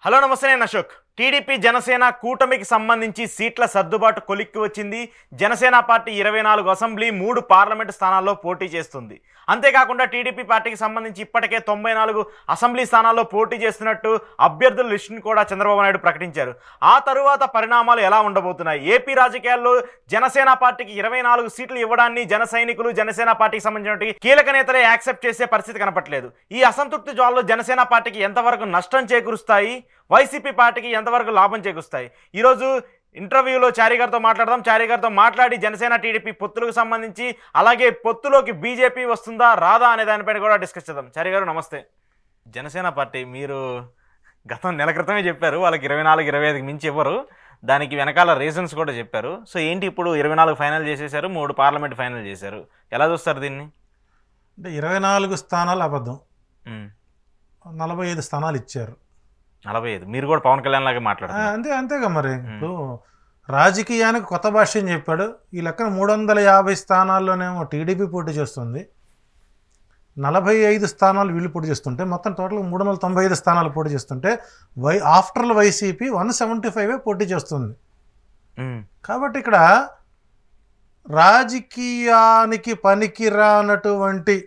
Hello నమస్తే నేను Ashok. TDP Janasena కూటమికి సంబంధించి సీట్ల సర్దుబాటు కొలిక్కి వచ్చింది. జనసేన పార్టీ 24 అసెంబ్లీ 3 పార్లమెంటు స్థానాల్లో పోటీ చేస్తుంది. అంతేకాకుండా టీడీపీ పార్టీకి సంబంధించి ఇప్పటికే 94 అసెంబ్లీ స్థానాల్లో పోటీ చేస్తున్నట్టు అభ్యర్థుల లిస్టును కూడా చంద్రబాబు నాయుడు ప్రకటించారు. ఆ తరువాత పరిణామాలు ఎలా ఉండబోతున్నాయి? ఏపీ రాజకీయాల్లో జనసేన పార్టీకి 24 సీట్లు ఇవ్వడాన్ని జన సైనికులు జనసేన పార్టీకి సంబంధించిన కీలక నేతలే యాక్సెప్ట్ చేసే పరిస్థితి కనపట్లేదు. ఈ అసంతృప్తి జ్వాలలు జనసేన పార్టీకి ఎంతవరకు నష్టం చేకూరుస్తాయి, వైసీపీ పార్టీకి ఎంతవరకు లాభం చేకూరుస్తాయి? ఈరోజు ఇంటర్వ్యూలో చారి గారితో మాట్లాడదాం. చారి గారితో మాట్లాడి జనసేన టీడీపీ పొత్తులకు సంబంధించి, అలాగే పొత్తులోకి బీజేపీ వస్తుందా రాదా అనే దానిపైన కూడా డిస్కస్ చేద్దాం. చారి గారు నమస్తే. జనసేన పార్టీ మీరు గతం నెల క్రితమే చెప్పారు వాళ్ళకి 24-25కి మించి ఇవ్వరు, దానికి వెనకాల రీజన్స్ కూడా చెప్పారు. సో ఏంటి ఇప్పుడు 24 ఫైనల్ చేసేసారు, 3 పార్లమెంట్ ఫైనల్ చేశారు, ఎలా చూస్తారు దీన్ని? అంటే 24 స్థానాలు అబద్ధం, 45 స్థానాలు ఇచ్చారు. 45 మీరు కూడా పవన్ కళ్యాణ్ లాగా మాట్లాడారు. అంతేగా మరి. ఇప్పుడు రాజకీయానికి కొత్త భాష్యం చెప్పాడు. ఈ లెక్కన 350 స్థానాల్లోనేమో టీడీపీ పోటీ చేస్తుంది, 45 స్థానాలు వీళ్ళు పోటీ చేస్తుంటే మొత్తం టోటల్ 395 స్థానాలు పోటీ చేస్తుంటే ఆఫ్టర్ వైసీపీ 175 పోటీ చేస్తుంది. కాబట్టి ఇక్కడ రాజకీయానికి పనికిరానటువంటి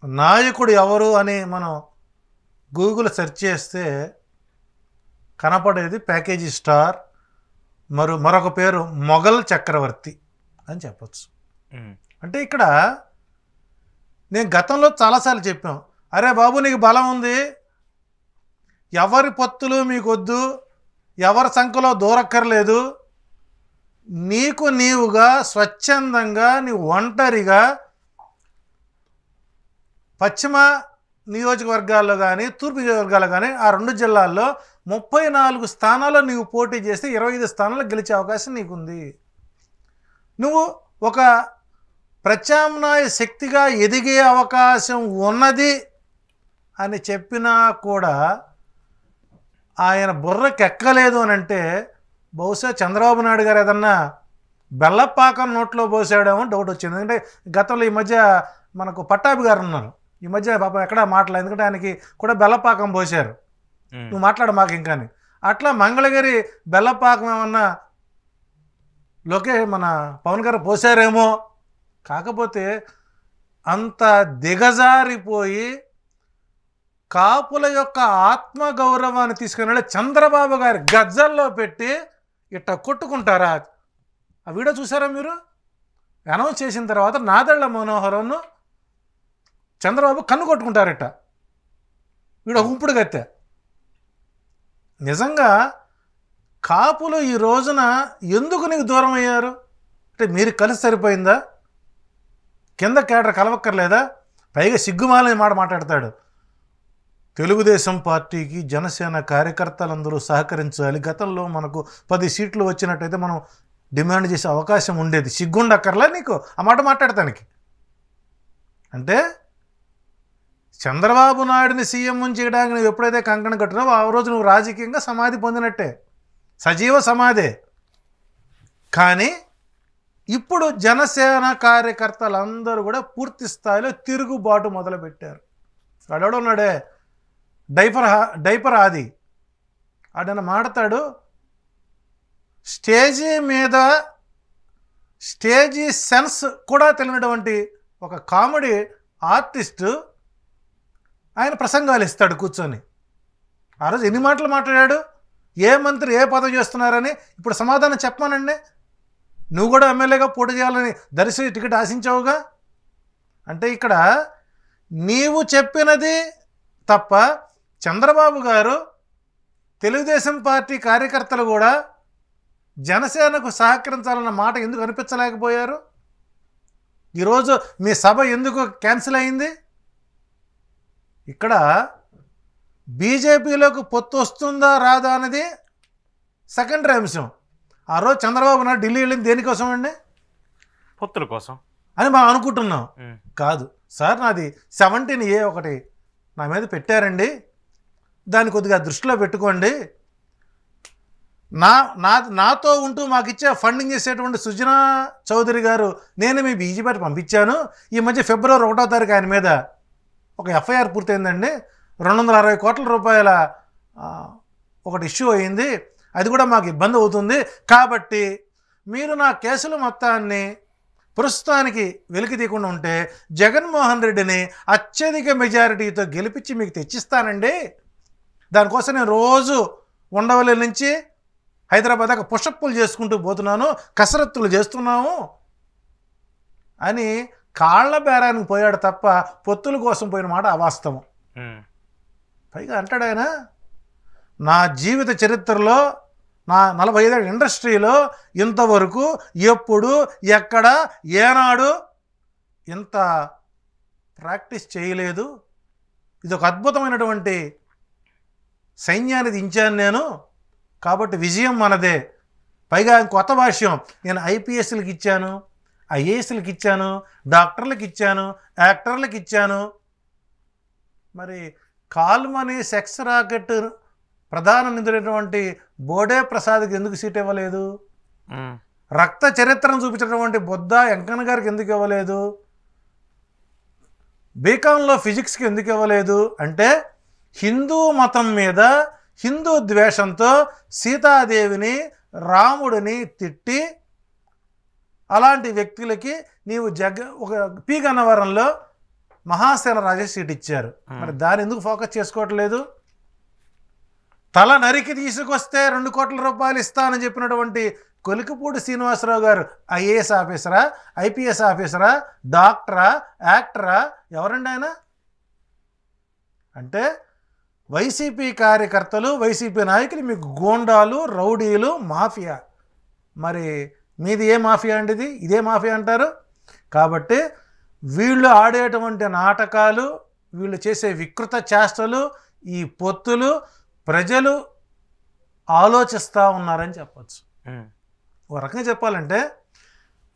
నాయకుడు ఎవరు అని మనం గూగుల్ సెర్చ్ చేస్తే కనపడేది ప్యాకేజీ స్టార్, మరొక పేరు మొఘల్ చక్రవర్తి అని చెప్పచ్చు. అంటే ఇక్కడ నేను గతంలో చాలాసార్లు చెప్పాం, అరే బాబు నీకు బలం ఉంది, ఎవరి పొత్తులు మీకు వద్దు, ఎవరి సంఖ్యలో దూరక్కర్లేదు, నీకు నీవుగా స్వచ్ఛందంగా నీవు ఒంటరిగా పశ్చిమ నియోజకవర్గాల్లో కానీ తూర్పు నియోజకవర్గాల్లో కానీ ఆ 2 జిల్లాల్లో 34 స్థానాల్లో నీవు పోటీ చేస్తే 25 స్థానాల్లో గెలిచే అవకాశం నీకుంది. నువ్వు ఒక ప్రత్యామ్నాయ శక్తిగా ఎదిగే అవకాశం ఉన్నది అని చెప్పినా కూడా ఆయన బుర్రకెక్కలేదు అని అంటే బహుశా చంద్రబాబు నాయుడు గారు ఏదన్నా బెల్లపాకం నోట్లో పోసాడేమో డౌట్ వచ్చింది. ఎందుకంటే గతంలో ఈ మధ్య మనకు పట్టాభి గారు ఉన్నారు, ఈ మధ్య పాపం ఎక్కడా మాట్లాడలేదు, ఎందుకంటే ఆయనకి కూడా బెల్లపాకం పోసారు. నువ్వు మాట్లాడు మాకు ఇంకాని. అట్లా మంగళగిరి బెల్లపాకం ఏమన్నా మన పవన్ గారు పోసారేమో. కాకపోతే అంత దిగజారిపోయి కాపుల యొక్క ఆత్మగౌరవాన్ని తీసుకుని చంద్రబాబు గారి గజ్జల్లో పెట్టి ఇట్ట కొట్టుకుంటారా? ఆ వీడియో చూసారా మీరు? అనౌన్స్ చేసిన తర్వాత నాదెళ్ల మనోహరను చంద్రబాబు కన్ను కొట్టుకుంటారట. వీడు ఉంపుడు గత్తె. నిజంగా కాపులు ఈ రోజున ఎందుకు నీకు దూరం అయ్యారు అంటే మీరు కలిసి సరిపోయిందా? కింద కేడర్ కలవక్కర్లేదా? పైగా సిగ్గుమాలని మాట మాట్లాడతాడు. తెలుగుదేశం పార్టీకి జనసేన కార్యకర్తలందరూ సహకరించాలి, గతంలో మనకు 10 సీట్లు వచ్చినట్టయితే మనం డిమాండ్ చేసే అవకాశం ఉండేది, సిగ్గుండక్కర్లే నీకు ఆ మాట మాట్లాడటానికి. అంటే చంద్రబాబు నాయుడిని సీఎం చేయడానికి నువ్వు ఎప్పుడైతే కంకణం కట్టినావో ఆ రోజు నువ్వు రాజకీయంగా సమాధి పొందినట్టే, సజీవ సమాధే. కానీ ఇప్పుడు జనసేన కార్యకర్తలందరూ కూడా పూర్తి స్థాయిలో తిరుగుబాటు మొదలుపెట్టారు. అడవుడున్నాడే డైపర్ ఆది ఆడన మాడతాడు, స్టేజీ సెన్స్ కూడా తెలియనటువంటి ఒక కామెడీ ఆర్టిస్టు ఆయన ప్రసంగాలు ఇస్తాడు కూర్చొని. ఆ రోజు ఎన్ని మాటలు మాట్లాడాడు, ఏ మంత్రి ఏ పదవి చేస్తున్నారని. ఇప్పుడు సమాధానం చెప్పమానండి. నువ్వు కూడా ఎమ్మెల్యేగా పోటీ చేయాలని దర్శి టికెట్ ఆశించావుగా. అంటే ఇక్కడ నీవు చెప్పినది తప్ప చంద్రబాబు గారు తెలుగుదేశం పార్టీ కార్యకర్తలు కూడా జనసేనకు సహకరించాలన్న మాట ఎందుకు అనిపించలేకపోయారు? ఈరోజు మీ సభ ఎందుకు క్యాన్సిల్ అయింది? ఇక్కడ బీజేపీలోకి పొత్తు వస్తుందా రాదా అనేది సెకండరీ అంశం. ఆ రోజు చంద్రబాబు నాయుడు ఢిల్లీ వెళ్ళింది దేనికోసం అండి? పొత్తుల కోసం అని మనం అనుకుంటున్నాం. కాదు సార్, నాది 17A ఒకటి నా మీద పెట్టారండి, దాన్ని కొద్దిగా దృష్టిలో పెట్టుకోండి. నాతో ఉంటూ మాకు ఇచ్చే ఫండింగ్ చేసేటువంటి సుజనా చౌదరి గారు నేను మీ బీజేపీ పంపించాను. ఈ మధ్య ఫిబ్రవరి 1వ తారీఖు ఆయన మీద ఒక ఎఫ్ఐఆర్ పూర్తయిందండి. 260 కోట్ల రూపాయల ఒకటి ఇష్యూ అయింది, అది కూడా మాకు ఇబ్బంది అవుతుంది. కాబట్టి మీరు నా కేసుల మొత్తాన్ని ప్రస్తుతానికి వెలికి తీయకుండా ఉంటే జగన్మోహన్ రెడ్డిని అత్యధిక మెజారిటీతో గెలిపించి మీకు తెచ్చిస్తానండి. దానికోసం నేను రోజు ఉండవల్లి నుంచి హైదరాబాద్ దాకా పుషప్పులు చేసుకుంటూ పోతున్నాను, కసరత్తులు చేస్తున్నాము అని కాళ్ళ బేరానికి పోయాడు తప్ప పొత్తుల కోసం పోయిన మాట అవాస్తవం. పైగా అంటాడు ఆయన, నా జీవిత చరిత్రలో, నా 45 ఏళ్ళ ఇండస్ట్రీలో ఇంతవరకు ఎప్పుడు ఎక్కడ ఏనాడు ఇంత ప్రాక్టీస్ చేయలేదు. ఇది ఒక అద్భుతమైనటువంటి సైన్యాన్ని దించాను నేను, కాబట్టి విజయం మనదే. పైగా కొత్త భాష్యం, నేను ఐపీఎస్లకు ఇచ్చాను, ఐఏఎస్లకు ఇచ్చాను, డాక్టర్లకు ఇచ్చాను, యాక్టర్లకు ఇచ్చాను. మరి కాల్మనీ సెక్స్ రాకెట్ ప్రధాన నిధులైనటువంటి బోడే ప్రసాద్కి ఎందుకు సీట్ ఇవ్వలేదు? రక్త చరిత్రను చూపించినటువంటి బొద్ద వెంకన్న గారికి ఎందుకు ఇవ్వలేదు? బీకాంలో ఫిజిక్స్కి ఎందుకు ఇవ్వలేదు? అంటే హిందూ మతం మీద హిందూ ద్వేషంతో సీతాదేవిని, రాముడిని తిట్టి అలాంటి వ్యక్తులకి నీవు ఒక పి గన్నవరంలో మహాసేన రాజే సీట్ ఇచ్చారు. మరి దాన్ని ఎందుకు ఫోకస్ చేసుకోవట్లేదు? తల నరికి తీసుకొస్తే 2 కోట్ల రూపాయలు ఇస్తానని చెప్పినటువంటి కొలికిపూడి శ్రీనివాసరావు గారు ఐఏఎస్ ఆఫీసరా, ఐపీఎస్ ఆఫీసరా, డాక్టరా, యాక్టరా, ఎవరండి ఆయన? అంటే వైసీపీ కార్యకర్తలు, వైసీపీ నాయకులు మీకు గోండాలు, రౌడీలు, మాఫియా. మరి మీది ఏ మాఫియా అండి? ఇదే మాఫియా అంటారు. కాబట్టి వీళ్ళు ఆడేటువంటి నాటకాలు, వీళ్ళు చేసే వికృత చేష్టలు, ఈ పొత్తులు ప్రజలు ఆలోచిస్తూ ఉన్నారని చెప్పచ్చు. ఒక రకంగా చెప్పాలంటే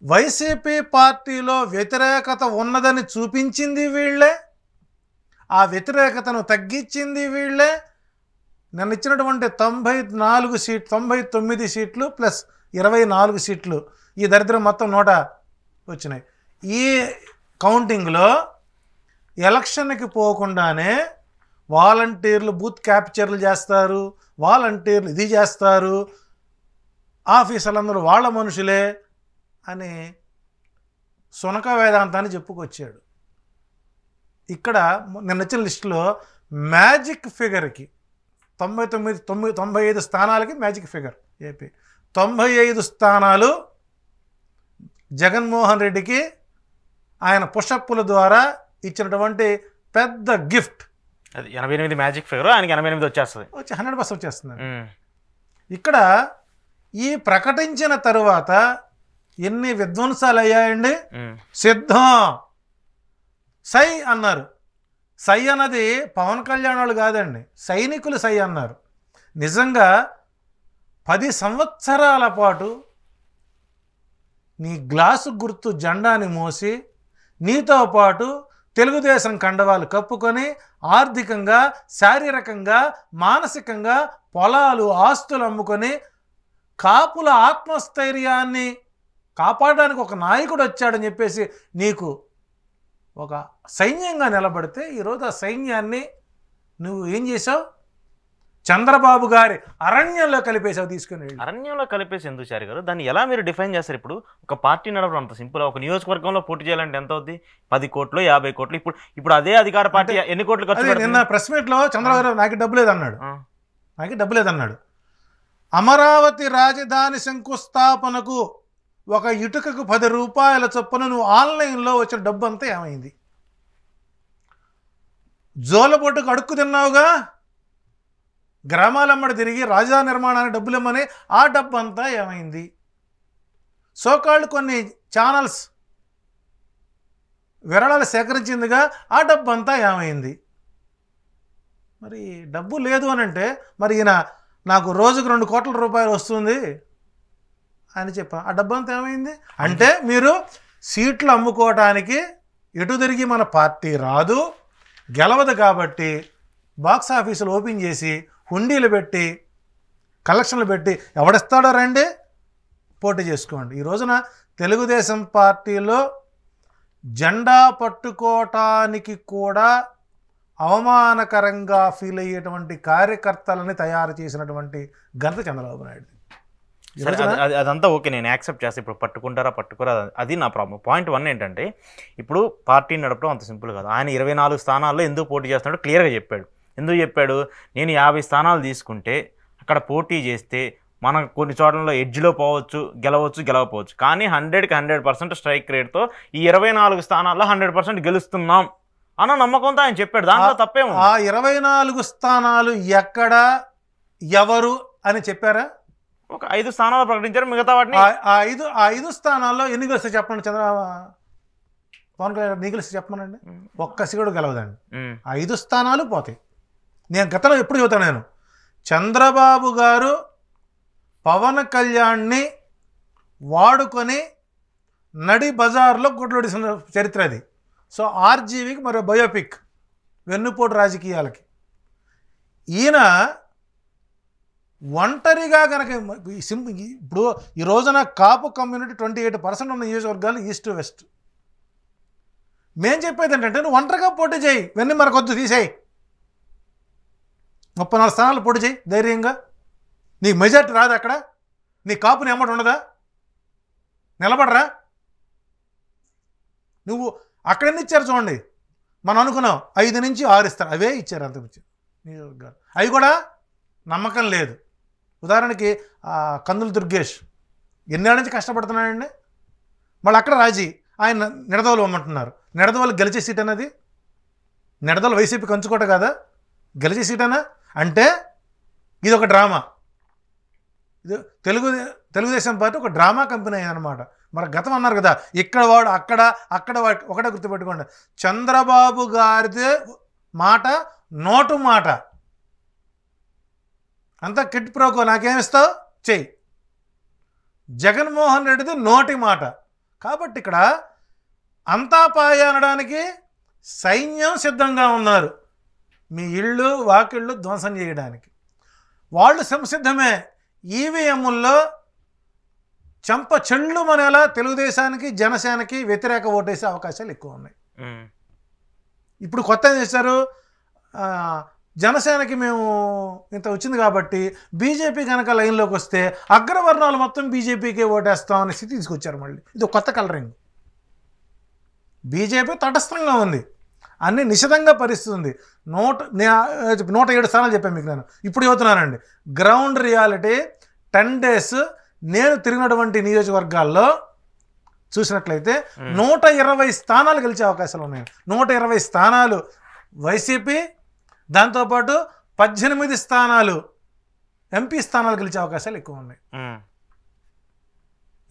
వైసీపీ పార్టీలో వ్యతిరేకత ఉన్నదని చూపించింది వీళ్ళే, ఆ వ్యతిరేకతను తగ్గించింది వీళ్ళే. నన్ను ఇచ్చినటువంటి 99 సీట్లు ప్లస్ 24 సీట్లు, ఈ దరిద్రం మొత్తం 100 వచ్చినాయి. ఈ కౌంటింగ్లో ఎలక్షన్కి పోకుండానే వాలంటీర్లు బూత్ క్యాప్చర్లు చేస్తారు, వాలంటీర్లు ఇది చేస్తారు, ఆఫీసర్లందరూ వాళ్ళ మనుషులే అని సునక వేదాంతాన్ని చెప్పుకొచ్చాడు. ఇక్కడ నిన్న వచ్చిన లిస్టులో మ్యాజిక్ ఫిగర్కి 95 స్థానాలకి మ్యాజిక్ ఫిగర్ ఏపీ 95 స్థానాలు జగన్మోహన్ రెడ్డికి ఆయన పుషప్పుల ద్వారా ఇచ్చినటువంటి పెద్ద గిఫ్ట్. అది 88 మ్యాజిక్ ఫిగర్, ఆయనకి 88 వచ్చేస్తుంది, 100% వచ్చేస్తుంది. ఇక్కడ ఈ ప్రకటించిన తరువాత ఎన్ని విధ్వంసాలు అయ్యాయండి? సిద్ధం సై అన్నారు. సై అన్నది పవన్ కళ్యాణ్ వాళ్ళు కాదండి, సైనికులు సై అన్నారు. నిజంగా 10 సంవత్సరాల పాటు నీ గ్లాసు గుర్తు జెండాని మోసి నీతో పాటు తెలుగుదేశం కండవాలు కప్పుకొని ఆర్థికంగా, శారీరకంగా, మానసికంగా పొలాలు, ఆస్తులు అమ్ముకొని కాపుల ఆత్మస్థైర్యాన్ని కాపాడడానికి ఒక నాయకుడు వచ్చాడని చెప్పేసి నీకు ఒక సైన్యంగా నిలబడితే ఈరోజు ఆ సైన్యాన్ని నువ్వు ఏం చేసావు? చంద్రబాబు గారి అరణ్యంలో కలిపేసావు, తీసుకుని. అరణ్యంలో కలిపేసి ఎందుకు చారి గారు? దాన్ని ఎలా మీరు డిఫైన్ చేస్తారు? ఇప్పుడు ఒక పార్టీ నడపడం అంత సింపుల్. ఒక నియోజకవర్గంలో పోటీ చేయాలంటే ఎంత అవుద్ది? 10 కోట్లు, 50 కోట్లు. ఇప్పుడు అదే అధికార పార్టీ ఎన్ని కోట్లు ఖర్చు పెడుతుంది? నిన్న ప్రెస్ మీట్లో చంద్రబాబు గారు నాకు డబ్బు లేదన్నాడు. అమరావతి రాజధాని శంకుస్థాపనకు ఒక ఇటుకకు 10 రూపాయల చొప్పున నువ్వు ఆన్లైన్లో వచ్చిన డబ్బు అంతా ఏమైంది? జోలపొట్టుకు అడుక్కు తిన్నావుగా, గ్రామాలమ్మడి తిరిగి రాజధాని నిర్మాణానికి డబ్బులు ఇమ్మని, ఆ డబ్బు అంతా ఏమైంది? సోకాళ్ళు కొన్ని ఛానల్స్ విరాళాలు సేకరించిందిగా, ఆ డబ్బు అంతా ఏమైంది? మరి డబ్బు లేదు అని అంటే మరి ఈయన నాకు రోజుకు 2 కోట్ల రూపాయలు వస్తుంది అని చెప్పా, ఆ డబ్బు అంతా ఏమైంది? అంటే మీరు సీట్లు అమ్ముకోవటానికి ఎటు తిరిగి మన పార్టీ రాదు, గెలవదు. కాబట్టి బాక్స్ ఆఫీసులు ఓపెన్ చేసి హుండీలు పెట్టి కలెక్షన్లు పెట్టి ఎవడిస్తాడో రండి పోటీ చేసుకోండి. ఈ రోజున తెలుగుదేశం పార్టీలో జెండా పట్టుకోవటానికి కూడా అవమానకరంగా ఫీల్ అయ్యేటువంటి కార్యకర్తలని తయారు చేసినటువంటి ఘనత చంద్రబాబు నాయుడు. అదంతా ఓకే, నేను యాక్సెప్ట్ చేస్తాను. ఇప్పుడు పట్టుకుంటారా పట్టుకోరా అది నా ప్రాబ్లం. పాయింట్ 1 ఏంటంటే ఇప్పుడు పార్టీ నడపడం అంత సింపుల్ కాదు. ఆయన 24 స్థానాల్లో ఎందుకు పోటీ చేస్తున్నాడో క్లియర్గా చెప్పాడు. ఎందుకు చెప్పాడు? నేను 50 స్థానాలు తీసుకుంటే అక్కడ పోటీ చేస్తే మనం కొన్ని చోట్లలో ఎడ్జ్లో పోవచ్చు, గెలవకపోవచ్చు, కానీ 100కి 100% స్ట్రైక్ రేట్తో ఈ 24 స్థానాల్లో 100% గెలుస్తున్నాం అన్న నమ్మకంతో ఆయన చెప్పాడు. దాంట్లో తప్పేమో. ఆ 24 స్థానాలు ఎక్కడ ఎవరు అని చెప్పారా? ఒక 5 స్థానాలు ప్రకటించారు. మిగతా వాటిని ఆ 5 స్థానాల్లో ఎన్ని గెలిస్తే చెప్పండి. పవన్ కళ్యాణ్ నీ గెలిస్తే చెప్పమనండి. ఒక్క సీటు గెలవదండి. 5 స్థానాలు పోతాయి. నేను గతంలో ఎప్పుడు చెబుతాను, నేను చంద్రబాబు గారు పవన్ కళ్యాణ్ని వాడుకొని నడి బజార్లో గుడ్లొడిసిన చరిత్ర అది. సో ఆర్జీవీకి మరో బయోపిక్, వెన్నుపోటు రాజకీయాలకి. ఈయన ఒంటరిగా కనుక ఇప్పుడు ఈ రోజున కాపు కమ్యూనిటీ 28% ఉన్న నియోజకవర్గాలు ఈస్ట్ వెస్ట్. మేం చెప్పేది ఏంటంటే నువ్వు ఒంటరిగా పోటీ చేయి, వెన్ను మరొకొద్దు తీసేయి, 34 స్థానాలు పోటీ చేయి ధైర్యంగా. నీకు మెజార్టీ రాదు అక్కడ, నీ కాపుని ఎమ్మటి ఉండదా, నిలబడరా నువ్వు. అక్కడెన్ని ఇచ్చారు చూడండి, మనం అనుకున్నాం 5 నుంచి 6 ఇస్తారు, అవే ఇచ్చారు అంతకుమించి నియోజకవర్గాలు. అవి కూడా నమ్మకం లేదు. ఉదాహరణకి కందులు దుర్గేష్ ఎన్నేళ్ళ నుంచి కష్టపడుతున్నాడండి. మళ్ళీ అక్కడ రాజీ ఆయన నిడదవలు ఇవ్వమంటున్నారు. నిడదవలు గెలిచే సీట్ అన్నది, నిడదవలు వైసీపీ కంచుకోట కదా, గెలిచే సీట్ అన్నా అంటే ఇది ఒక డ్రామా. ఇది తెలుగుదేశం పార్టీ ఒక డ్రామా కంపెనీ అన్నమాట. మరి గతం అన్నారు కదా, ఇక్కడ వాడు అక్కడ ఒకటే గుర్తుపెట్టుకోండి, చంద్రబాబు గారిదే మాట నోటు మాట అంతా కిట్ ప్రోకో, నాకేమిస్తావు చెయ్యి. జగన్మోహన్ రెడ్డిది నోటి మాట. కాబట్టి ఇక్కడ అంతా పాయ అనడానికి సైన్యం సిద్ధంగా ఉన్నారు, మీ ఇళ్ళు వాకిళ్ళు ధ్వంసం చేయడానికి. వాళ్ళు సంసిద్ధమే. ఈవీఎంల్లో చెంప చెళ్ళు మనేలా తెలుగుదేశానికి జనసేనకి వ్యతిరేక ఓటేసే అవకాశాలు ఎక్కువ ఉన్నాయి. ఇప్పుడు కొత్త ఏం చేశారు, జనసేనకి మేము ఇంత వచ్చింది కాబట్టి బీజేపీ కనుక లైన్లోకి వస్తే అగ్రవర్ణాలు మొత్తం బీజేపీకే ఓటేస్తాం అనే స్థితి తీసుకొచ్చారు. మళ్ళీ ఇది కొత్త కలరింగ్. బీజేపీ తటస్థంగా ఉంది, అన్ని నిశితంగా పరిస్థితుంది. 107 స్థానాలు చెప్పాను మీకు. నేను ఇప్పుడు చెబుతున్నానండి, గ్రౌండ్ రియాలిటీ 10 days నేను తిరిగినటువంటి నియోజకవర్గాల్లో చూసినట్లయితే 120 స్థానాలు గెలిచే అవకాశాలు ఉన్నాయి. 120 స్థానాలు వైసీపీ, దాంతోపాటు 18 స్థానాలు ఎంపీ స్థానాలు గెలిచే అవకాశాలు ఎక్కువ ఉన్నాయి.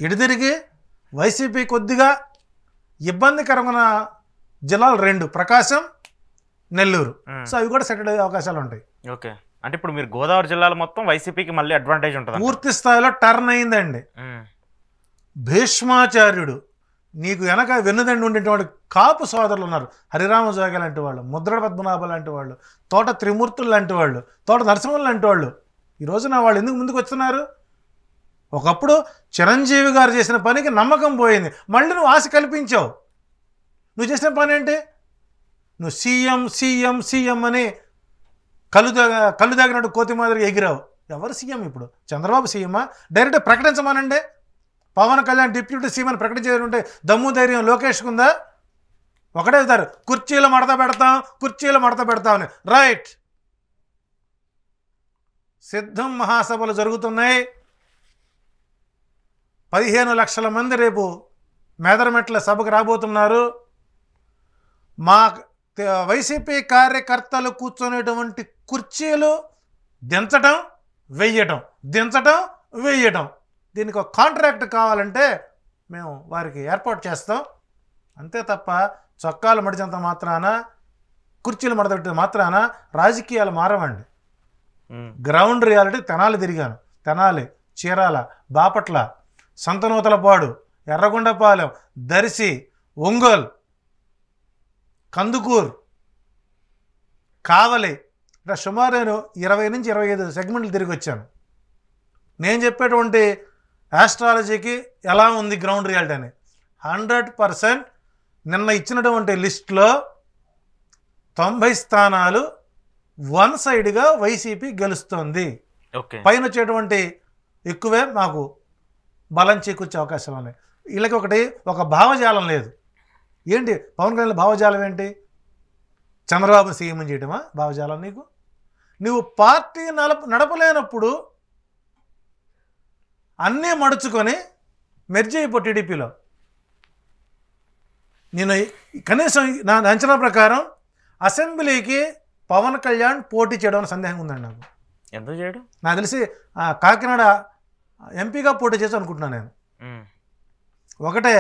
ఇటుదిరిగి వైసీపీ కొద్దిగా ఇబ్బందికరమైన జిల్లాలు 2, ప్రకాశం, నెల్లూరు. సో అవి కూడా సెటిల్ అయ్యే అవకాశాలు ఉంటాయి. ఓకే, అంటే ఇప్పుడు మీరు గోదావరి జిల్లాలో మొత్తం వైసీపీకి మళ్ళీ అడ్వాంటేజ్ ఉంటుంది. పూర్తి స్థాయిలో టర్న్ అయిందండి. భీష్మాచార్యుడు, నీకు వెనక వెన్నుదండి ఉండేటువంటి కాపు సోదరులు ఉన్నారు. హరిరామ జోగి లాంటి వాళ్ళు, ముద్రడ పద్మనాభ లాంటి వాళ్ళు, తోట త్రిమూర్తులు లాంటి వాళ్ళు, తోట నరసింహులు లాంటి వాళ్ళు. ఈ రోజున వాళ్ళు ఎందుకు ముందుకు వస్తున్నారు? ఒకప్పుడు చిరంజీవి గారు చేసిన పనికి నమ్మకం పోయింది, మళ్ళీ నువ్వు ఆశ కల్పించావు. నువ్వు చేసిన పని ఏంటి? నువ్వు సీఎం సీఎం సీఎం అని కళ్ళు దాగినట్టు కోతి మాదిరిగా ఎగిరావు. ఎవరు సీఎం ఇప్పుడు? చంద్రబాబు సీఎమా? డైరెక్ట్ ప్రకటించమానండి. పవన్ కళ్యాణ్ డిప్యూటీ సీఎం అని ప్రకటించేదంటే దమ్ము ధైర్యం లోకేష్కి ఉందా? ఒకటే చెప్తారు, కుర్చీలు మడత పెడతామని. రైట్, సిద్ధం మహాసభలు జరుగుతున్నాయి. 15 లక్షల మంది రేపు మేదరమెట్ల సభకు రాబోతున్నారు. మా వైసీపీ కార్యకర్తలు కూర్చునేటువంటి కుర్చీలు దించటం వెయ్యటం, దీనికి ఒక కాంట్రాక్ట్ కావాలంటే మేము వారికి ఏర్పాటు చేస్తాం. అంతే తప్ప చొక్కాలు మడిచేంత మాత్రాన, కుర్చీలు మడతపెట్టే మాత్రాన రాజకీయాలు మారవండి. గ్రౌండ్ రియాలిటీ తెనాలి తిరిగాను. తెనాలి, చీరాల, బాపట్ల, సంతనూతలపాడు, ఎర్రగొండపాలెం, దర్శి, ఒంగోలు, కందుకూరు, కావలి, ఇట్లా సుమారు నేను 20 నుంచి 25 సెగ్మెంట్లు తిరిగి వచ్చాను. నేను చెప్పేటువంటి ఆస్ట్రాలజీకి ఎలా ఉంది గ్రౌండ్ రియాలిటీ అని 100% నిన్న ఇచ్చినటువంటి లిస్టులో 90 స్థానాలు వన్ సైడ్గా వైసీపీ గెలుస్తుంది. పైన వచ్చేటువంటి ఎక్కువే మాకు బలం చేకూర్చే అవకాశాలు ఉన్నాయి. వీళ్ళకి ఒక భావజాలం లేదు. ఏంటి పవన్ కళ్యాణ్ భావజాలం ఏంటి? చంద్రబాబు సీఎం చేయటమా భావజాలం నీకు? నువ్వు పార్టీ నడపలేనప్పుడు అన్నీ మడుచుకొని మెర్జ్ అయిపో టీడీపీలో. నేను కనీసం నా అంచనా ప్రకారం అసెంబ్లీకి పవన్ కళ్యాణ్ పోటీ చేయడం అనే సందేహం ఉందండి నాకు. ఎందుకు చేయడం? నాకు తెలిసి కాకినాడ ఎంపీగా పోటీ చేసి అనుకుంటున్నాను నేను. ఒకటే,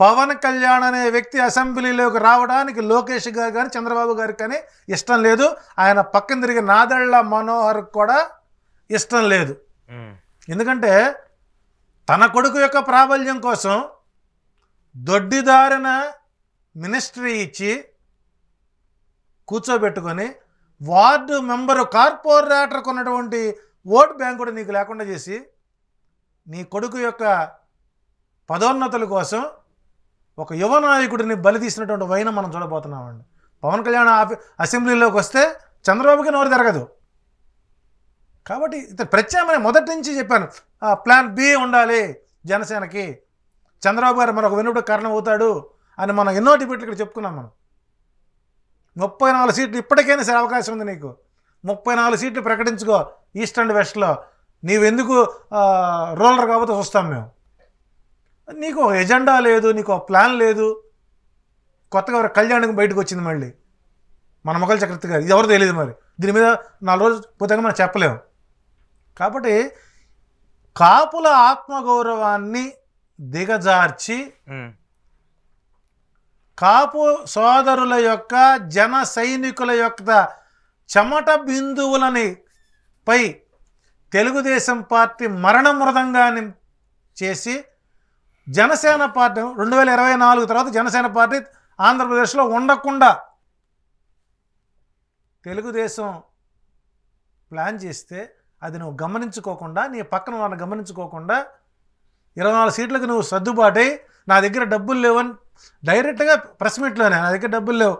పవన్ కళ్యాణ్ అనే వ్యక్తి అసెంబ్లీలోకి రావడానికి లోకేష్ గారు కానీ చంద్రబాబు గారికి కానీ ఇష్టం లేదు. ఆయన పక్కన తిరిగి నాదెళ్ల మనోహర్ కూడా ఇష్టం లేదు. ఎందుకంటే తన కొడుకు యొక్క ప్రాబల్యం కోసం దొడ్డిదారిన మినిస్ట్రీ ఇచ్చి కూర్చోబెట్టుకొని వార్డు మెంబరు కార్పొరేటర్కు ఉన్నటువంటి ఓట్ బ్యాంక్ కూడా నీకు లేకుండా చేసి నీ కొడుకు యొక్క పదోన్నతుల కోసం ఒక యువ నాయకుడిని బలి తీసినటువంటి వైనం మనం చూడబోతున్నామండి. పవన్ కళ్యాణ్ అసెంబ్లీలోకి వస్తే చంద్రబాబుకి నోరు తిరగదు. కాబట్టి ప్రత్యామ్నాయం మొదటి నుంచి చెప్పాను, ప్లాన్ బి ఉండాలి జనసేనకి. చంద్రబాబు గారు మరొక వెనుక కారణం అవుతాడు అని మనం ఎన్నో డిబేట్లు ఇక్కడ చెప్పుకున్నాం. మనం 34 సీట్లు ఇప్పటికైనా సరే అవకాశం ఉంది నీకు. 34 సీట్లు ప్రకటించుకో ఈస్ట్ అండ్ వెస్ట్లో. నీవెందుకు రూలర్ కాబట్టి చూస్తాం మేము. నీకు ఎజెండా లేదు, నీకు ప్లాన్ లేదు. కొత్తగా కళ్యాణ్కి బయటకు వచ్చింది మళ్ళీ మన మొగల్ చక్రవర్తి గారు. ఇది ఎవరు తెలియదు. మరి దీని మీద 4 రోజులు పోతే మనం చెప్పలేము. కాబట్టి కాపుల ఆత్మగౌరవాన్ని దిగజార్చి కాపు సోదరుల యొక్క జన సైనికుల యొక్క చెమట బిందువులని పై తెలుగుదేశం పార్టీ మరణ మృదంగాన్ని చేసి జనసేన పార్టీ 2024 తర్వాత జనసేన పార్టీ ఆంధ్రప్రదేశ్లో ఉండకుండా తెలుగుదేశం ప్లాన్ చేస్తే అది నువ్వు గమనించుకోకుండా, నీ పక్కన వాళ్ళని గమనించుకోకుండా 24 సీట్లకు నువ్వు సర్దుబాటై నా దగ్గర డబ్బులు లేవని డైరెక్ట్గా ప్రెస్ మీట్లోనే నా దగ్గర డబ్బులు లేవు,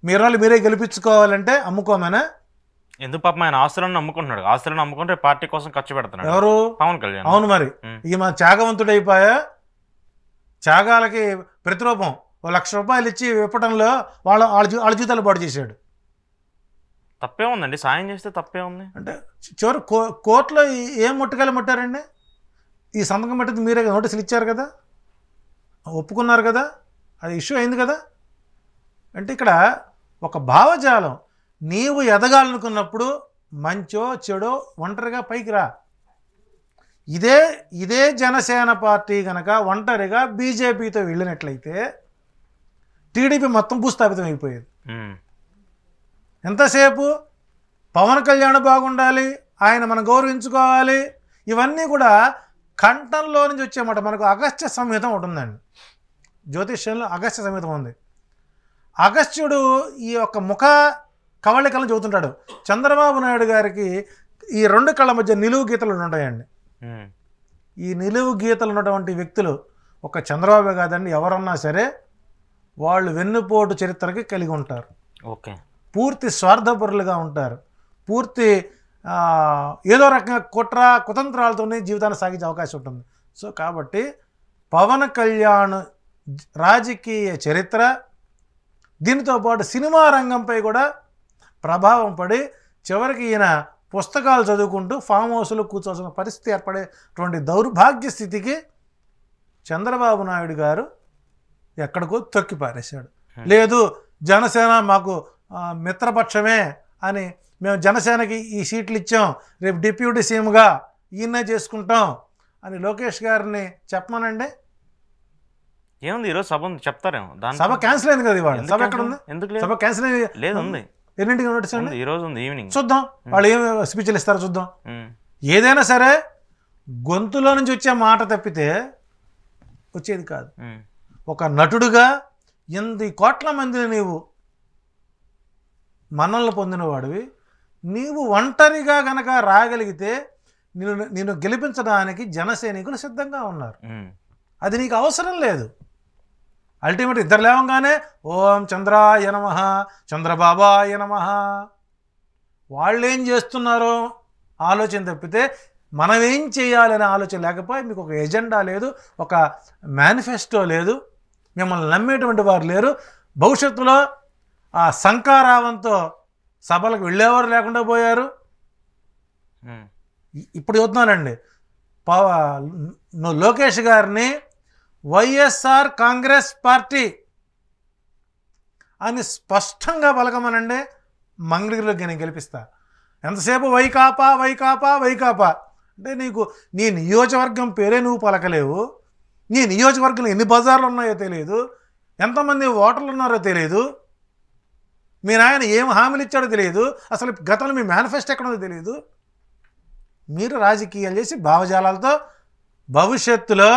మీరు మీరే గెలిపించుకోవాలంటే అమ్ముకోమేనా? ఎందుకు పాపం ఆయన ఆస్తులను అమ్ముకుంటున్నాడు. ఆస్తులను అమ్ముకుంటే పార్టీ కోసం ఖర్చు పెడుతున్నాడు. ఎవరు? పవన్ కళ్యాణ్. అవును, మరి ఈ మా త్యాగవంతుడైపోయా. త్యాగాలకి ప్రతిరూపం. 1 లక్ష రూపాయలు ఇచ్చి విప్పటంలో వాళ్ళ జీతాలు పాటు చేశాడు. తప్పే ఉందండి, సాయం చేస్తే తప్పే ఉంది. అంటే చివరి కోర్టులో ఏం ముట్టుకెళ్ళి ముట్టారండి? ఈ సంతకం పెట్టింది మీరే, నోటీసులు ఇచ్చారు కదా, ఒప్పుకున్నారు కదా, అది ఇష్యూ అయింది కదా. అంటే ఇక్కడ ఒక భావజాలం, నీవు ఎదగాలనుకున్నప్పుడు మంచో చెడో ఒంటరిగా పైకి రా. ఇదే జనసేన పార్టీ కనుక ఒంటరిగా బీజేపీతో వెళ్ళినట్లయితే టీడీపీ మొత్తం భూస్థాపితం అయిపోయేది. ఎంతసేపు పవన్ కళ్యాణ్ బాగుండాలి, ఆయన మనం గౌరవించుకోవాలి, ఇవన్నీ కూడా కంఠంలో నుంచి వచ్చేమాట. మనకు అగస్త్య సంహితం ఒకటి ఉందండి, జ్యోతిష్యంలో అగస్త్య సంహితం ఉంది. అగస్త్యుడు ఈ యొక్క ముఖ కవళికలను చెబుతుంటాడు. చంద్రబాబు నాయుడు గారికి ఈ 2 కళ్ళ మధ్య నిలువు గీతలు ఉంటాయండి. ఈ నిలువు గీతలు ఉన్నటువంటి వ్యక్తులు ఒక చంద్రబాబు కాదండి, ఎవరన్నా సరే వాళ్ళు వెన్నుపోటు చరిత్రకి కలిగి ఉంటారు. ఓకే, పూర్తి స్వార్థపరులుగా ఉంటారు. పూర్తి ఏదో రకంగా కుతంత్రాలతోనే జీవితాన్ని సాగించే అవకాశం ఉంటుంది. సో కాబట్టి పవన్ కళ్యాణ్ రాజకీయ చరిత్ర, దీనితో పాటు సినిమా రంగంపై కూడా ప్రభావం పడి చివరికి ఈయన పుస్తకాలు చదువుకుంటూ ఫామ్ హౌస్లో కూర్చోవలసిన పరిస్థితి ఏర్పడేటువంటి దౌర్భాగ్య స్థితికి చంద్రబాబు నాయుడు గారు ఎక్కడికో తొక్కి పారేశాడు. లేదు జనసేన మాకు మిత్రపక్షమే అని, మేము జనసేనకి ఈ సీట్లు ఇచ్చాం, రేపు డిప్యూటీ సీఎంగా ఈయన్నే చేసుకుంటాం అని లోకేష్ గారిని చెప్పమనండి. ఏముంది ఈరోజు సభ ఉంది, చెప్తారేమో. సభ క్యాన్సిల్ అయింది కదా ఇవాళ. సభ ఎక్కడ ఉంది? ఎందుకు సభ క్యాన్సిల్ అయింది? లేదు, ఉంది. ఎన్నింటికి నోటీస్ అండి? ఈ రోజు ఉంది, ఈవినింగ్. చూద్దాం వాళ్ళు ఏం స్పీచ్లు ఇస్తారో చూద్దాం. ఏదైనా సరే గొంతులో నుంచి వచ్చే మాట తప్పితే వచ్చేది కాదు. ఒక నటుడుగా 8 కోట్ల మందిని నీవు మన్ననలు పొందిన వాడివి, నీవు ఒంటరిగా గనక రాగలిగితే నిన్ను గెలిపించడానికి జనసైనికులు సిద్ధంగా ఉన్నారు. అది నీకు అవసరం లేదు. అల్టిమేట్ ఇద్దరు లేవంగానే ఓం చంద్రాయ నమః చంద్రబాబాయ నమః. వాళ్ళు ఏం చేస్తున్నారో ఆలోచన తప్పితే మనం ఏం చేయాలనే ఆలోచన లేకపోయి మీకు ఒక ఎజెండా లేదు, ఒక మేనిఫెస్టో లేదు, మిమ్మల్ని నమ్మేటువంటి వారు లేరు. భవిష్యత్తులో ఆ శంకారావంతో సభలకు వెళ్ళేవారు లేకుండా పోయారు. ఇప్పుడు చూస్తున్నానండి, లోకేష్ గారిని వైఎస్ఆర్ కాంగ్రెస్ పార్టీ అని స్పష్టంగా పలకమనండి, మంగళగిరిలోకి నేను గెలిపిస్తా. ఎంతసేపు వైకాపా వైకాపా వైకాపా అంటే నీకు నీ నియోజకవర్గం పేరే నువ్వు పలకలేవు, నీ నియోజకవర్గంలో ఎన్ని బజార్లు ఉన్నాయో తెలియదు, ఎంతమంది ఓటర్లు ఉన్నారో తెలియదు, మీ నాయన ఏం హామీలు ఇచ్చాడో తెలియదు, అసలు గతంలో మీ మేనిఫెస్టో ఎక్కడో తెలియదు. మీరు రాజకీయాలు చేసి భావజాలాలతో భవిష్యత్తులో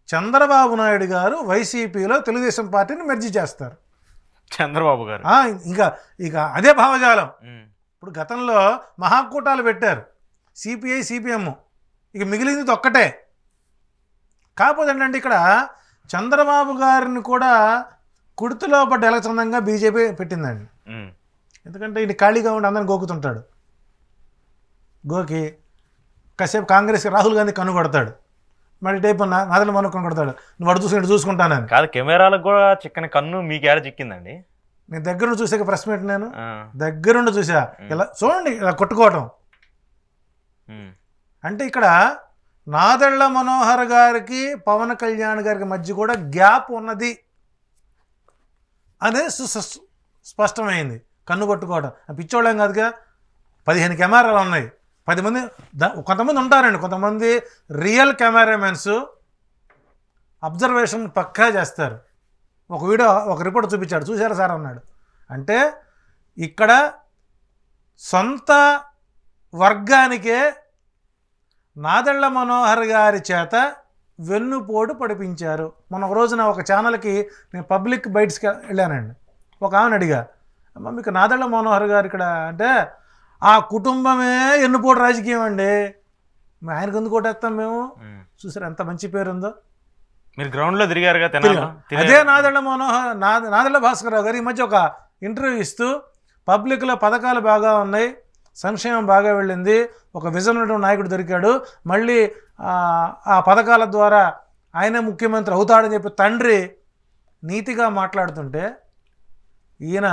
చంద్రబాబు నాయుడు గారు వైసీపీలో తెలుగుదేశం పార్టీని మెర్జీ చేస్తారు. చంద్రబాబు గారు ఇక అదే భావజాలం. ఇప్పుడు గతంలో మహాకూటాలు పెట్టారు, సిపిఐ సిపిఎం, ఇక మిగిలింది ఒక్కటే. కాకపోతే ఏంటంటే ఇక్కడ చంద్రబాబు గారిని కూడా కుర్తిలో పడ్డ ఎలక్ట్రందంగా బీజేపీ పెట్టిందండి. ఎందుకంటే ఈయన ఖాళీగా ఉండి అందరిని గోకుతుంటాడు. గోకి కాసేపు కాంగ్రెస్కి రాహుల్ గాంధీ కనుగొడతాడు, మరి టైపు నాదలు మనం కనుగొడతాడు, నువ్వు అడు చూసుకుంటానని. కాదు, కెమెరాలకు కూడా చిక్కని కన్ను మీకు ఏడ చిక్కిందండి? నేను దగ్గరుండి చూసాక ప్రెస్ మీట్, నేను దగ్గరుండి చూసా. ఇలా చూడండి, ఇలా కొట్టుకోవటం అంటే ఇక్కడ నాదెళ్ల మనోహర్ గారికి పవన్ కళ్యాణ్ గారికి మధ్య కూడా గ్యాప్ ఉన్నది అనేది స్పష్టమైంది. కన్ను కొట్టుకోవడం పిచ్చోళ్ళం కాదుగా. 15 కెమెరాలు ఉన్నాయి, 10 మంది, కొంతమంది ఉంటారండి, కొంతమంది రియల్ కెమెరామెన్స్ అబ్జర్వేషన్ పక్కా చేస్తారు. ఒక వీడియో ఒక రిపోర్ట్ చూపించాడు, చూసారా సార్ అన్నాడు. అంటే ఇక్కడ సొంత వర్గానికే నాదెళ్ల మనోహర్ గారి చేత వెన్నుపోటు పడిపించారు. మొన్న ఒక రోజున ఒక ఛానల్కి నేను పబ్లిక్ బైట్స్కి వెళ్ళానండి. ఒక ఆమెను అడిగా, అమ్మ మీకు నాదెళ్ల మనోహర్ గారు ఇక్కడ అంటే, ఆ కుటుంబమే ఎన్నుపోటు రాజకీయం అండి, ఆయనకు ఎందుకు కొట్టేస్తాం మేము. చూసారు ఎంత మంచి పేరుందో. మీరు గ్రౌండ్లో తిరిగారుగా. అదే నాదెళ్ల మనోహర్ నాదెళ్ల భాస్కరరావు గారు ఈ మధ్య ఒక ఇంటర్వ్యూ ఇస్తూ పబ్లిక్లో పథకాలు బాగా ఉన్నాయి, సంక్షేమం బాగా వెళ్ళింది, ఒక విజన్ నాయకుడు దొరికాడు, మళ్ళీ ఆ పథకాల ద్వారా ఆయనే ముఖ్యమంత్రి అవుతాడని చెప్పి తండ్రి నీతిగా మాట్లాడుతుంటే, ఈయన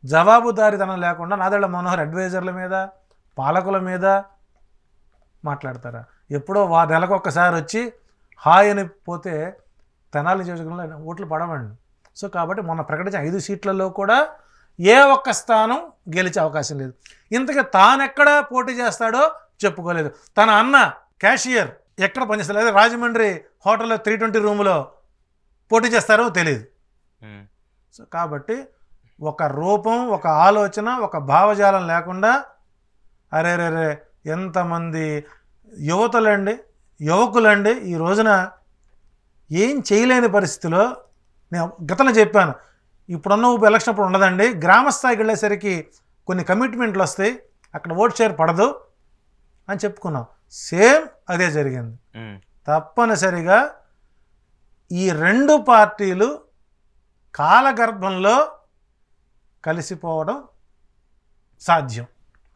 జవాబుదారీతనం లేకుండా నాదెళ్ల మనోహర్ అడ్వైజర్ల మీద పాలకుల మీద మాట్లాడతారా? ఎప్పుడో నెలకు ఒక్కసారి వచ్చి హాయ్ అని పోతే తెనాలి నియోజకవర్గంలో ఓట్లు పడవండి. సో కాబట్టి మొన్న ప్రకటించిన 5 సీట్లలో కూడా ఏ ఒక్క స్థానం గెలిచే అవకాశం లేదు. ఇంతకీ తానెక్కడ పోటీ చేస్తాడో చెప్పుకోలేదు. తన అన్న క్యాషియర్ ఎక్కడ పనిచేస్తారు, రాజమండ్రి హోటల్లో 320 రూములో పోటీ చేస్తారో తెలియదు. సో కాబట్టి ఒక రూపం, ఒక ఆలోచన, ఒక భావజాలం లేకుండా అరే ఎంతమంది యువతలండి, యువకులండి ఈ రోజున ఏం చేయలేని పరిస్థితిలో. నేను గతంలో చెప్పాను, ఇప్పుడున్న ఎలక్షన్ అప్పుడు ఉండదండి, గ్రామస్థాయికి వెళ్ళేసరికి కొన్ని కమిట్మెంట్లు వస్తాయి, అక్కడ ఓట్ షేర్ పడదు అని చెప్పుకున్నాం. సేమ్ అదే జరిగింది. తప్పనిసరిగా ఈ 2 పార్టీలు కాలగర్భంలో కలిసిపోవడం సాధ్యం,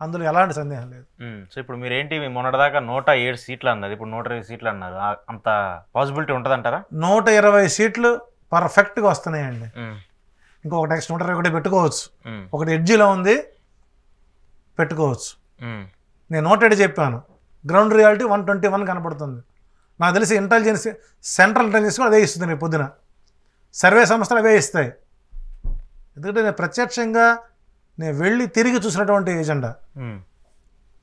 అందులో ఎలాంటి సందేహం లేదు. సో ఇప్పుడు మీరేంటి, మొన్నటిదాకా 107 సీట్లు అన్నది, ఇప్పుడు 120 సీట్లు అన్నారు, అంత పాసిబిలిటీ ఉంటుంది అంటారా? 120 సీట్లు పర్ఫెక్ట్గా వస్తున్నాయండి. ఇంకొక నెక్స్ట్ 121 పెట్టుకోవచ్చు, ఒకటి ఎడ్జిలో ఉంది పెట్టుకోవచ్చు. నేను 107 చెప్పాను, గ్రౌండ్ రియాలిటీ 121 కనపడుతుంది. నాకు తెలిసి ఇంటెలిజెన్స్, సెంట్రల్ ఇంటెలిజెన్స్ కూడా అదే ఇస్తుంది, రేపు పొద్దున సర్వే సంస్థలు అవే ఇస్తాయి. ఎందుకంటే నేను ప్రత్యక్షంగా నేను వెళ్ళి తిరిగి చూసినటువంటి ఏజెండా.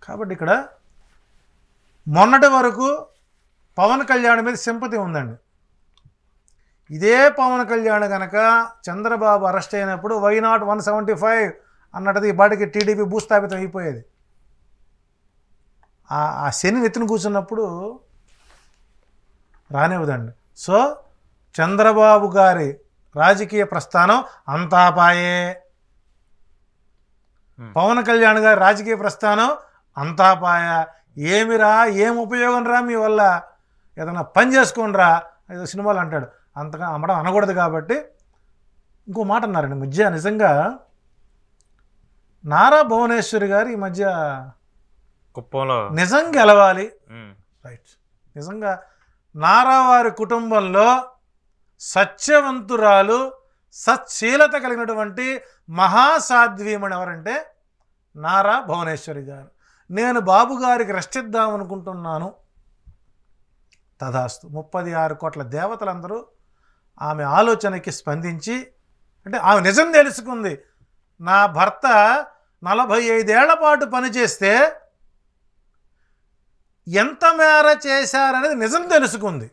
కాబట్టి ఇక్కడ మొన్నటి వరకు పవన్ కళ్యాణ్ మీద సింపతి ఉందండి. ఇదే పవన్ కళ్యాణ్ కనుక చంద్రబాబు అరెస్ట్ అయినప్పుడు వై నాట్ 175 అన్నట్టుది ఈ బాటికి టీడీపీ భూస్థాపితం అయిపోయేది. ఆ శని నెత్తిన కూర్చున్నప్పుడు రానివ్వదండి. సో చంద్రబాబు గారి రాజకీయ ప్రస్థానం అంతా పాయే, పవన్ కళ్యాణ్ గారి రాజకీయ ప్రస్థానం అంతా పాయ. ఏమిరా, ఏం ఉపయోగం రా మీ వల్ల, ఏదైనా పని చేసుకోండి రా, ఏదో సినిమాలు అంటాడు, అంతగా అమ్మడం అనకూడదు కాబట్టి ఇంకో మాట అన్నారండి మధ్య. నిజంగా నారా భువనేశ్వరి గారు ఈ మధ్య కుప్పంలో నిజం గెలవాలి, రైట్, నిజంగా నారా వారి కుటుంబంలో సత్యవంతురాలు సచ్చీలత కలిగినటువంటి మహాసాధ్వీమణి ఎవరంటే నారా భువనేశ్వరి గారు. నేను బాబు గారికి రెస్ట్ ఇద్దామనుకుంటున్నాను, తదాస్తు. 36 కోట్ల దేవతలందరూ ఆమె ఆలోచనకి స్పందించి, అంటే ఆమె నిజం తెలుసుకుంది. నా భర్త 45 ఏళ్ల పాటు పనిచేస్తే ఎంత మేర చేశారనేది నిజం తెలుసుకుంది.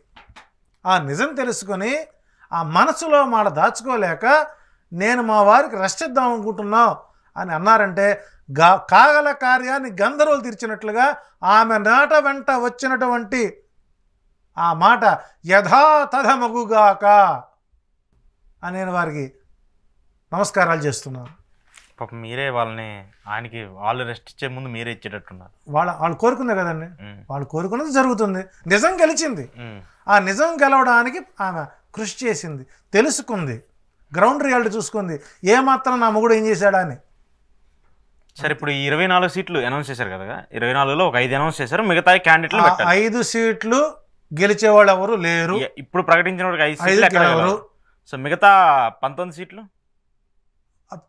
ఆ నిజం తెలుసుకొని ఆ మనసులో మాట దాచుకోలేక నేను మా వారికి రెస్ట్ ఇద్దాం అనుకుంటున్నాం అని అన్నారంటే కాగల కార్యాన్ని గంధర్వులు తీర్చినట్లుగా ఆమె నాట వెంట వచ్చినటువంటి ఆ మాట యథాతథమగుగాక అని నేను వారికి నమస్కారాలు చేస్తున్నాను. పాపం మీరే వాళ్ళని ఆయనకి వాళ్ళు రెస్ట్ ఇచ్చే ముందు మీరే ఇచ్చేటట్టున్నారు. వాళ్ళు కోరుకుందే కదండి, వాళ్ళు కోరుకున్నది జరుగుతుంది. నిజం గెలిచింది. ఆ నిజం గెలవడానికి ఆమె కృషి చేసింది, తెలుసుకుంది, గ్రౌండ్ రియాలిటీ చూసుకుంది, ఏమాత్రం నా మొగుడు ఏం చేశాడా అని. సరే, ఇప్పుడు 24 సీట్లు అనౌన్స్ చేశారు కదా, 24లో ఒక 5 అనౌన్స్ చేశారు, మిగతా క్యాండిడేట్లు 5 సీట్లు గెలిచేవాళ్ళు ఎవరు లేరు. ఇప్పుడు ప్రకటించిన 5 సీట్లు. సో మిగతా 19 సీట్లు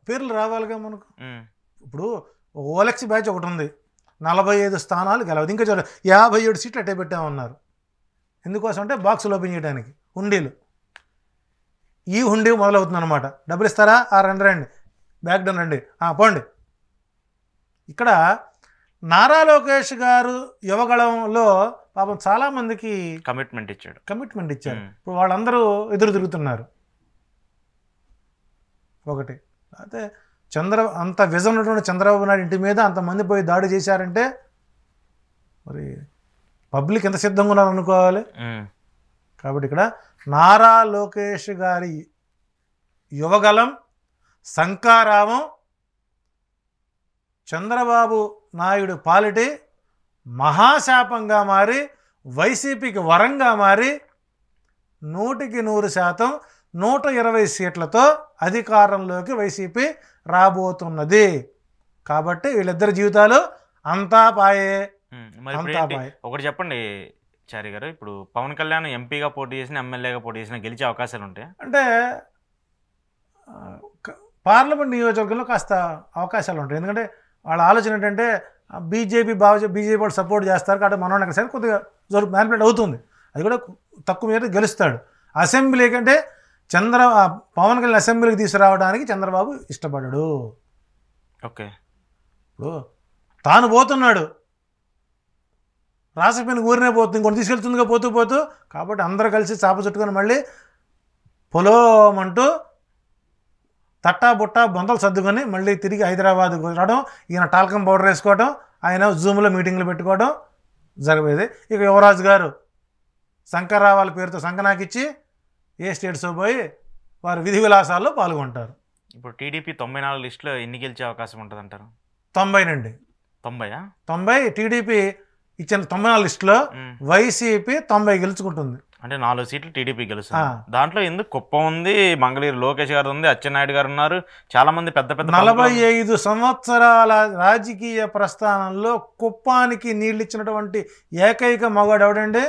పేర్లు రావాలిగా మనకు. ఇప్పుడు ఓలెక్స్ బ్యాచ్ ఒకటి ఉంది, 45 స్థానాలు గెలవదు. ఇంకా 57 సీట్లు అట్టే పెట్టామన్నారు. ఎందుకోసం అంటే బాక్సులు ఓపెన్ చేయడానికి హుండీలు. ఈ హుండీ మొదలవుతుంది అనమాట. డబ్బులు ఇస్తారా? రండి రండి, బ్యాక్ డన్ రండి, పోండి. ఇక్కడ నారా లోకేష్ గారు యువగళంలో పాపం చాలామందికి కమిట్మెంట్ ఇచ్చారు. ఇప్పుడు వాళ్ళందరూ ఎదురు తిరుగుతున్నారు. ఒకటి అయితే అంత విజన్ ఉన్నటువంటి చంద్రబాబు నాయుడు ఇంటి మీద అంతమంది పోయి దాడి చేశారంటే మరి పబ్లిక్ ఎంత సిద్ధంగా ఉన్నారు అనుకోవాలి. కాబట్టి ఇక్కడ నారా లోకేష్ గారి యువగలం శంకారావం చంద్రబాబు నాయుడు పాలిటి మహాశాపంగా మారి వైసీపీకి వరంగా మారి 100% 120 సీట్లతో అధికారంలోకి వైసీపీ రాబోతున్నది. కాబట్టి వీళ్ళిద్దరి జీవితాలు అంతా పాయే. ఒకటి చెప్పండి చారి గారు, ఇప్పుడు పవన్ కళ్యాణ్ ఎంపీగా పోటీ చేసిన, ఎమ్మెల్యేగా పోటీ చేసిన గెలిచే అవకాశాలు ఉంటాయి అంటే పార్లమెంట్ నియోజకవర్గంలో కాస్త అవకాశాలు ఉంటాయి. ఎందుకంటే వాళ్ళ ఆలోచన ఏంటంటే బీజేపీ వాళ్ళు సపోర్ట్ చేస్తారు కాబట్టి మనోడు అక్కడ సరే కొద్దిగా మ్యానిపులేట్ అవుతుంది. అది కూడా తక్కువ మీద గెలుస్తాడు. అసెంబ్లీ కంటే పవన్ కళ్యాణ్ అసెంబ్లీకి తీసుకురావడానికి చంద్రబాబు ఇష్టపడ్డాడు. ఓకే, ఇప్పుడు తాను పోతున్నాడు, రాసపోయిన ఊరినే పోతుంది, ఇంకొన్ని తీసుకెళ్తుందిగా పోతూ కాబట్టి అందరూ కలిసి చాప చుట్టుకొని మళ్ళీ పొలోమంటూ తట్టా బుట్ట బొంతలు సర్దుకొని మళ్ళీ తిరిగి హైదరాబాద్ రావడం, ఈయన టాల్కం పౌడర్ వేసుకోవడం, ఆయన జూమ్లో మీటింగ్లు పెట్టుకోవడం జరిగేది. ఇక యువరాజు గారు శంకర్రావాల పేరుతో సంకనాకిచ్చి ఏ స్టేట్స్ పోయి వారు విధి విలాసాల్లో పాల్గొంటారు. ఇప్పుడు టీడీపీ 94 లిస్టులో ఎన్ని గెలిచే అవకాశం ఉంటుంది అంటారు? 90 నండి. 90 టీడీపీ ఇచ్చిన 94 లిస్టులో వైసీపీ 90 గెలుచుకుంటుంది. అంటే 4 సీట్లు టీడీపీ గెలుస్తుంది. దాంట్లో ఎందుకు కుప్పం ఉంది, మంగళగిరి లోకేష్ గారు ఉంది, అచ్చెన్నాయుడు గారు ఉన్నారు, చాలా మంది పెద్ద 45 సంవత్సరాల రాజకీయ ప్రస్థానంలో కుప్పానికి నీళ్ళు ఇచ్చినటువంటి ఏకైక మగాడు ఎవడండి?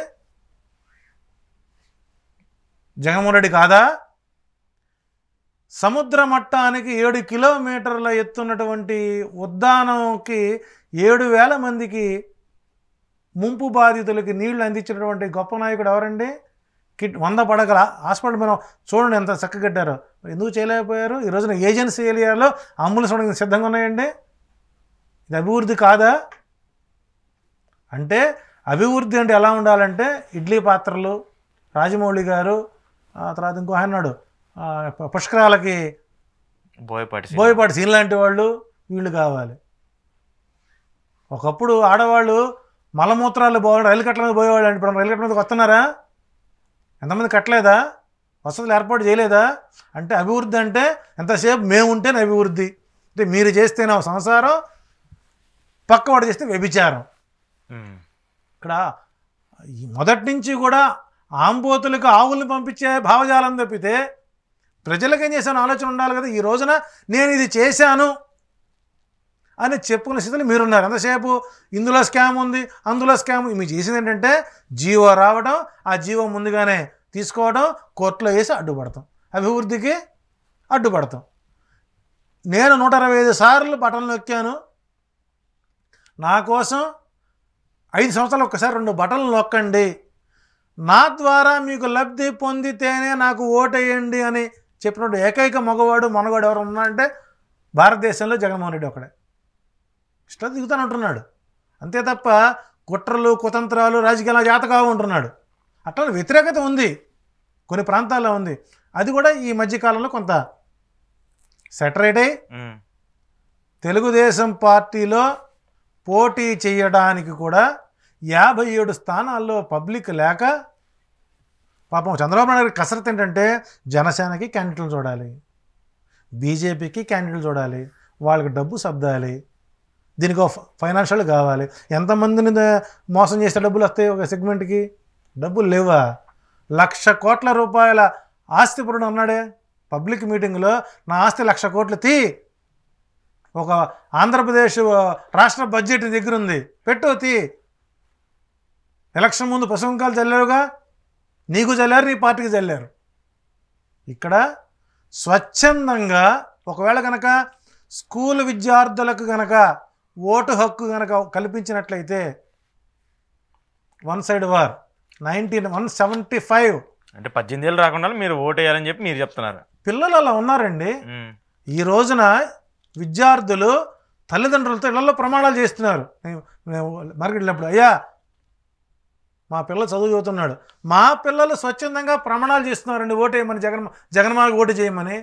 జగన్మోహన్ రెడ్డి కాదా? సముద్ర మట్టానికి 7 కిలోమీటర్ల ఎత్తున్నటువంటి ఉద్యానంకి 7,000 మందికి ముంపు బాధితులకి నీళ్లు అందించినటువంటి గొప్ప నాయకుడు ఎవరండి? 100 పడగల హాస్పిటల్ మనం చూడండి ఎంత చక్కగట్టారో. ఎందుకు చేయలేకపోయారు? ఈ రోజున ఏజెన్సీ ఏరియాలో అంబులెన్స్ చూడడానికి సిద్ధంగా ఉన్నాయండి. ఇది అభివృద్ధి కాదా? అంటే అభివృద్ధి అంటే ఎలా ఉండాలంటే ఇడ్లీ పాత్రలు, రాజమౌళి గారు, తర్వాత ఇంకో అన్నాడు పుష్కరాలకి బోయపాటి సీన్ లాంటి వాళ్ళు, వీళ్ళు కావాలి. ఒకప్పుడు ఆడవాళ్ళు మలమూత్రాలు రైలు కట్టల మీద పోయేవాళ్ళు అంటే ఇప్పుడు రైలు కట్టల మీదకి వస్తున్నారా? ఎంతమంది కట్టలేదా? వసతులు ఏర్పాటు చేయలేదా? అంటే అభివృద్ధి అంటే ఎంతసేపు మేము ఉంటేనే అభివృద్ధి. అంటే మీరు చేస్తేనే సంసారం, పక్కవాడు చేస్తే వ్యభిచారం. ఇక్కడ మొదటి నుంచి కూడా ఆంబోతులకు ఆవుల్ని పంపించే భావజాలం తప్పితే ప్రజలకు ఏం చేశాను ఆలోచన ఉండాలి కదా. ఈ రోజున నేను ఇది చేశాను అని చెప్పుకునే స్థితిలో మీరున్నారు. ఎంతసేపు ఇందులో స్కామ్ ఉంది, అందులో స్కామ్. మీరు చేసింది ఏంటంటే జీవో రావడం, ఆ జీవో ముందుగానే తీసుకోవడం, కోర్టులో వేసి అడ్డుపడతాం, అభివృద్ధికి అడ్డుపడతాం. నేను 125 సార్లు బటన్లు నొక్కాను. నా కోసం 5 సంవత్సరాలు ఒక్కసారి 2 బటన్లు నొక్కండి, నా ద్వారా మీకు లబ్ధి పొందితేనే నాకు ఓటేయండి అని చెప్పినట్టు ఏకైక మగవాడు మనగాడు ఎవరు ఉన్నారంటే భారతదేశంలో జగన్మోహన్ రెడ్డి ఒకడే. ఇష్టం దిగుతానంటున్నాడు అంతే తప్ప కుట్రలు కుతంత్రాలు రాజకీయాల జాతకాలు ఉంటున్నాడు. అట్లా వ్యతిరేకత ఉంది, కొన్ని ప్రాంతాల్లో ఉంది. అది కూడా ఈ మధ్యకాలంలో కొంత సెటరేట్ అయ్యి తెలుగుదేశం పార్టీలో పోటీ చేయడానికి కూడా 57 స్థానాల్లో పబ్లిక్ లేక పాపం చంద్రబాబు నాయుడు కసరత్ ఏంటంటే జనసేనకి క్యాండిడేట్లు చూడాలి, బీజేపీకి క్యాండిడేట్లు చూడాలి, వాళ్ళకి డబ్బు సర్దాలి, దీనికి ఒక ఫైనాన్షియల్ కావాలి. ఎంతమందిని మోసం చేస్తే డబ్బులు వస్తాయి ఒక సెగ్మెంట్కి? డబ్బులు లేవా? 1,00,000 కోట్ల రూపాయల ఆస్తిపరుడు అన్నాడే పబ్లిక్ మీటింగ్లో, నా ఆస్తి 1,00,000 కోట్లు తీ, ఒక ఆంధ్రప్రదేశ్ రాష్ట్ర బడ్జెట్ దగ్గర ఉంది, పెట్టు తీ. ఎలక్షన్ ముందు పసుంకాలు చల్లారుగా, నీకు చల్లారు, నీ పార్టీకి చల్లారు. ఇక్కడ స్వచ్ఛందంగా ఒకవేళ కనుక స్కూల్ విద్యార్థులకు కనుక ఓటు హక్కు కనుక కల్పించినట్లయితే 1 సైడ్ వార్ 175 అంటే 18 ఏళ్ళు రాకుండా మీరు ఓటు వేయాలని చెప్పి మీరు చెప్తున్నారు. పిల్లలు అలా ఉన్నారండి. ఈ రోజున విద్యార్థులు తల్లిదండ్రులతో ఇళ్లలో ప్రమాణాలు చేస్తున్నారు. మార్కెట్ వెళ్ళినప్పుడు, అయ్యా మా పిల్లలు చదువు చదువుతున్నాడు, మా పిల్లలు స్వచ్ఛందంగా ప్రమాణాలు చేస్తున్నారండి ఓటు వేయమని, జగన్మోహన్ ఓటు చేయమని.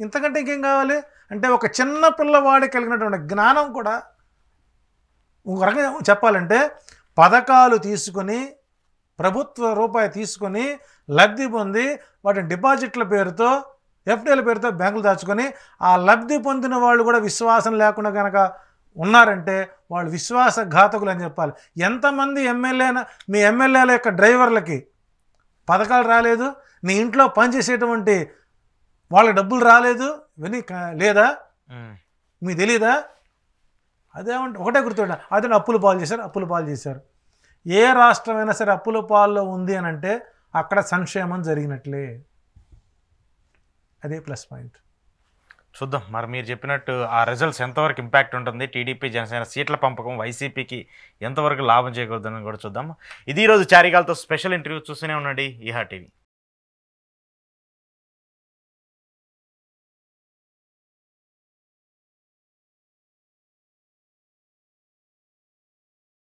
ఇంతకంటే ఇంకేం కావాలి? అంటే ఒక చిన్న పిల్లవాడికి కలిగినటువంటి జ్ఞానం కూడా ఒక రకంగా చెప్పాలంటే పథకాలు తీసుకొని ప్రభుత్వ రూపాయి తీసుకొని లబ్ధి పొంది వాటిని డిపాజిట్ల పేరుతో ఎఫ్డీల పేరుతో బ్యాంకులు దాచుకొని ఆ లబ్ధి పొందిన వాళ్ళు కూడా విశ్వాసం లేకుండా కనుక ఉన్నారంటే వాళ్ళు విశ్వాసఘాతకులు అని చెప్పాలి. ఎంతమంది మీ ఎమ్మెల్యేల యొక్క డ్రైవర్లకి పథకాలు రాలేదు, నీ ఇంట్లో పనిచేసేటువంటి వాళ్ళకి డబ్బులు రాలేదు, ఇవన్నీ లేదా? మీకు తెలీదా? అదేమంటే ఒకటే గుర్తుండ, అదే అప్పులు పాలు చేశారు. ఏ రాష్ట్రమైనా సరే అప్పుల పాల్లో ఉంది అని అంటే అక్కడ సంక్షేమం జరిగినట్లే. అదే ప్లస్ పాయింట్. చూద్దాం మరి మీరు చెప్పినట్టు ఆ రిజల్ట్స్ ఎంతవరకు ఇంపాక్ట్ ఉంటుంది, టీడీపీ జనసేన సీట్ల పంపకం వైసీపీకి ఎంతవరకు లాభం చేకూరుతుందని కూడా చూద్దాం. ఇది ఈరోజు చారిగాలతో స్పెషల్ ఇంటర్వ్యూ. చూస్తూనే ఉండండి ఈహా టీవీ.